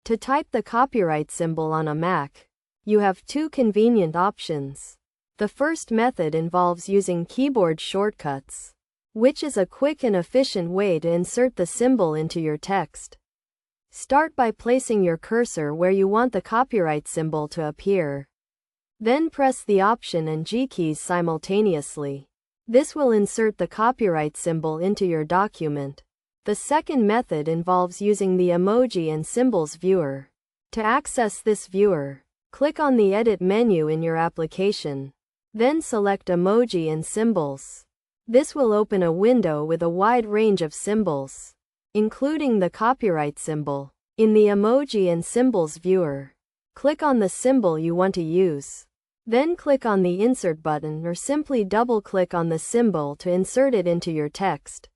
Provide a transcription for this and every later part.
To type the copyright symbol on a Mac, you have two convenient options. The first method involves using keyboard shortcuts, which is a quick and efficient way to insert the symbol into your text. Start by placing your cursor where you want the copyright symbol to appear. Then press the Option and G keys simultaneously. This will insert the copyright symbol into your document. The second method involves using the Emoji and Symbols viewer. To access this viewer, click on the Edit menu in your application. Then select Emoji and Symbols. This will open a window with a wide range of symbols, including the copyright symbol. In the Emoji and Symbols viewer, click on the symbol you want to use. Then click on the Insert button or simply double-click on the symbol to insert it into your text.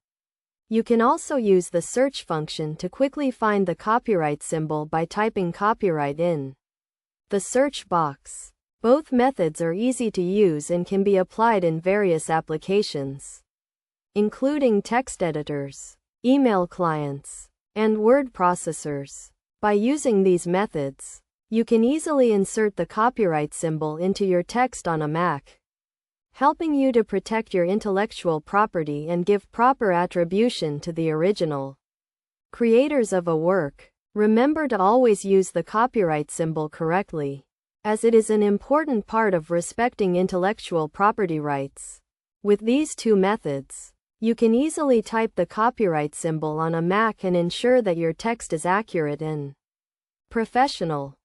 You can also use the search function to quickly find the copyright symbol by typing copyright in the search box. Both methods are easy to use and can be applied in various applications, including text editors, email clients, and word processors. By using these methods, you can easily insert the copyright symbol into your text on a Mac, helping you to protect your intellectual property and give proper attribution to the original creators of a work. Remember to always use the copyright symbol correctly, as it is an important part of respecting intellectual property rights. With these two methods, you can easily type the copyright symbol on a Mac and ensure that your text is accurate and professional.